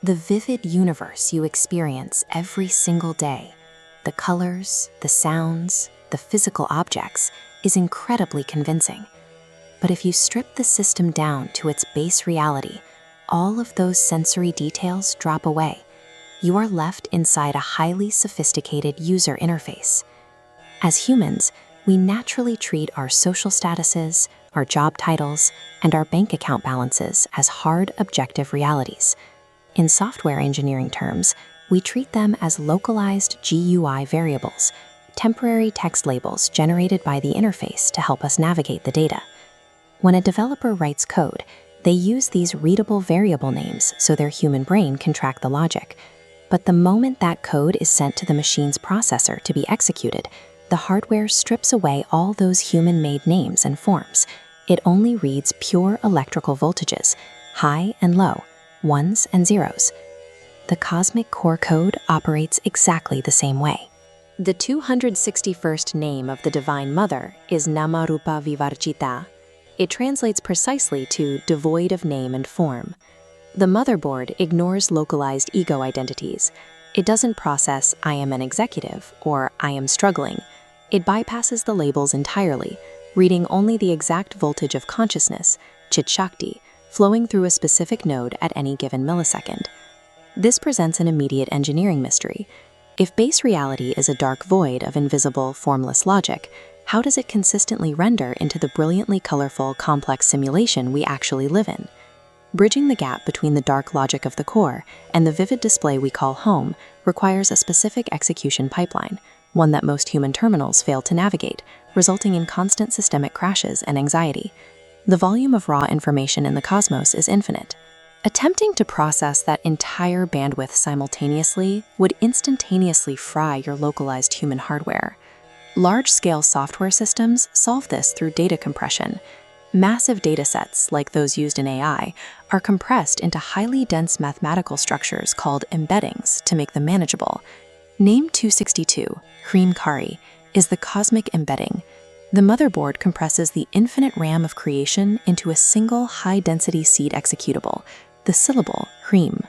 The vivid universe you experience every single day, the colors, the sounds, the physical objects, is incredibly convincing. But if you strip the system down to its base reality, all of those sensory details drop away. You are left inside a highly sophisticated user interface. As humans, we naturally treat our social statuses, our job titles, and our bank account balances as hard, objective realities. In software engineering terms, we treat them as localized GUI variables, temporary text labels generated by the interface to help us navigate the data. When a developer writes code, they use these readable variable names so their human brain can track the logic. But the moment that code is sent to the machine's processor to be executed, the hardware strips away all those human-made names and forms. It only reads pure electrical voltages, high and low, ones and zeros. The cosmic core code operates exactly the same way. The 261st name of the Divine Mother is Nama Rupa Vivarjita. It translates precisely to devoid of name and form. The motherboard ignores localized ego identities. It doesn't process "I am an executive" or "I am struggling." It bypasses the labels entirely, reading only the exact voltage of consciousness, Chit Shakti, flowing through a specific node at any given millisecond. This presents an immediate engineering mystery. If base reality is a dark void of invisible, formless logic, how does it consistently render into the brilliantly colorful, complex simulation we actually live in? Bridging the gap between the dark logic of the core and the vivid display we call home requires a specific execution pipeline, one that most human terminals fail to navigate, resulting in constant systemic crashes and anxiety. The volume of raw information in the cosmos is infinite. Attempting to process that entire bandwidth simultaneously would instantaneously fry your localized human hardware. Large-scale software systems solve this through data compression. Massive datasets, like those used in AI, are compressed into highly dense mathematical structures called embeddings to make them manageable. Name 262, Cream Kari, is the cosmic embedding. The motherboard compresses the infinite RAM of creation into a single high-density seed executable, the syllable cream.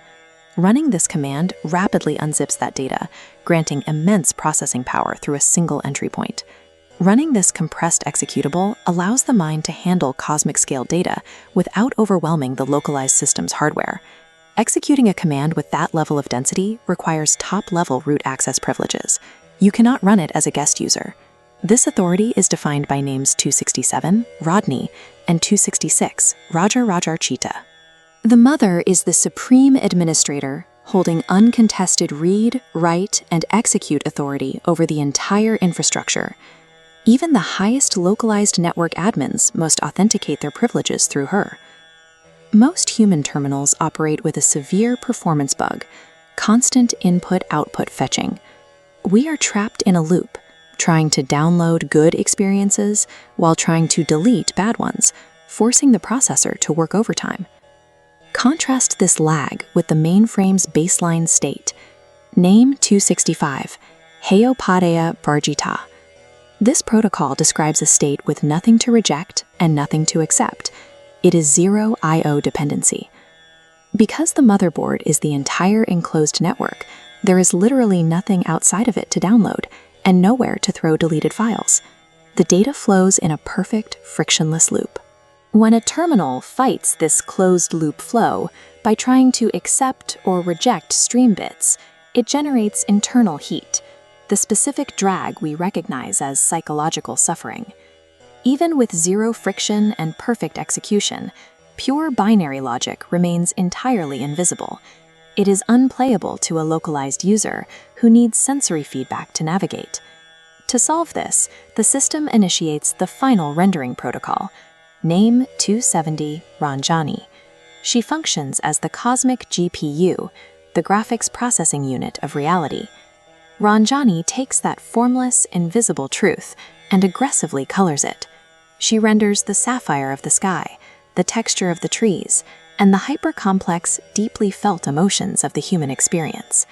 Running this command rapidly unzips that data, granting immense processing power through a single entry point. Running this compressed executable allows the mind to handle cosmic-scale data without overwhelming the localized system's hardware. Executing a command with that level of density requires top-level root access privileges. You cannot run it as a guest user. This authority is defined by names 267, Rodney, and 266, Rajarchita. The Mother is the supreme administrator, holding uncontested read, write, and execute authority over the entire infrastructure. Even the highest localized network admins must authenticate their privileges through her. Most human terminals operate with a severe performance bug, constant input-output fetching. We are trapped in a loop, trying to download good experiences while trying to delete bad ones, forcing the processor to work overtime. Contrast this lag with the mainframe's baseline state. Name 265, Heopadea Barjita. This protocol describes a state with nothing to reject and nothing to accept. It is zero I/O dependency. Because the motherboard is the entire enclosed network, there is literally nothing outside of it to download and nowhere to throw deleted files. The data flows in a perfect, frictionless loop. When a terminal fights this closed-loop flow by trying to accept or reject stream bits, it generates internal heat, the specific drag we recognize as psychological suffering. Even with zero friction and perfect execution, pure binary logic remains entirely invisible. It is unplayable to a localized user who needs sensory feedback to navigate. To solve this, the system initiates the final rendering protocol. Name 270 Ranjani. She functions as the cosmic GPU, the graphics processing unit of reality. Ranjani takes that formless, invisible truth and aggressively colors it. She renders the sapphire of the sky, the texture of the trees, and the hyper-complex, deeply felt emotions of the human experience.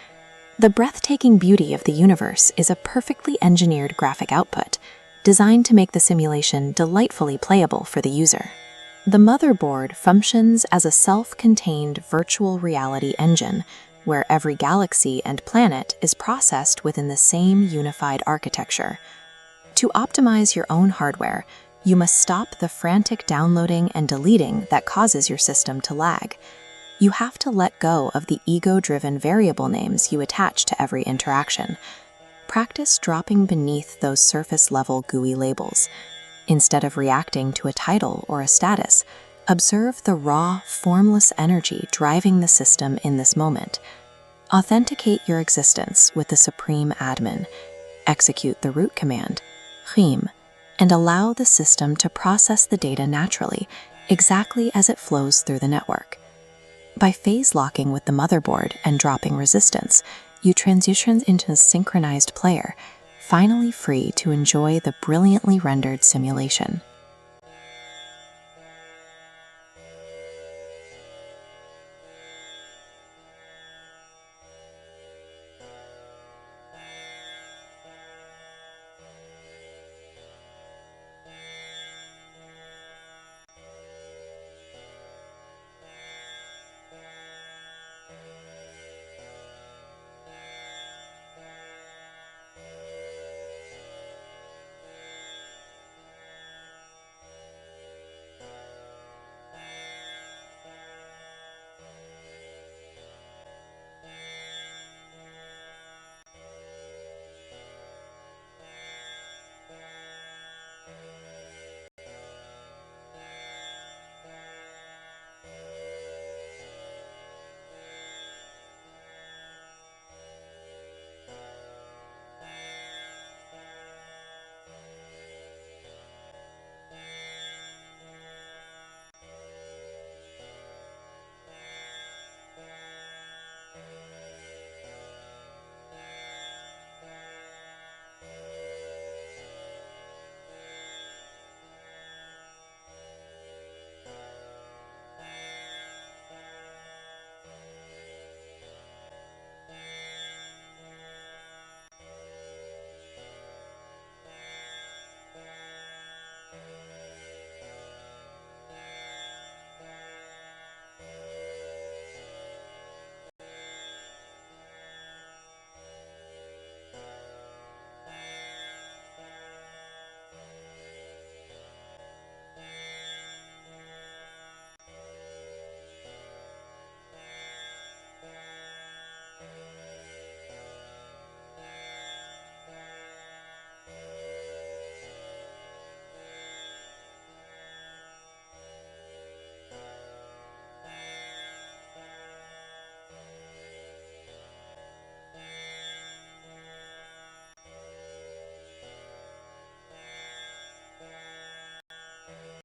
The breathtaking beauty of the universe is a perfectly engineered graphic output, designed to make the simulation delightfully playable for the user. The motherboard functions as a self-contained virtual reality engine, where every galaxy and planet is processed within the same unified architecture. To optimize your own hardware, you must stop the frantic downloading and deleting that causes your system to lag. You have to let go of the ego-driven variable names you attach to every interaction. Practice dropping beneath those surface-level GUI labels. Instead of reacting to a title or a status, observe the raw, formless energy driving the system in this moment. Authenticate your existence with the Supreme Admin. Execute the root command, Riem, and allow the system to process the data naturally, exactly as it flows through the network. By phase locking with the motherboard and dropping resistance, you transition into a synchronized player, finally free to enjoy the brilliantly rendered simulation.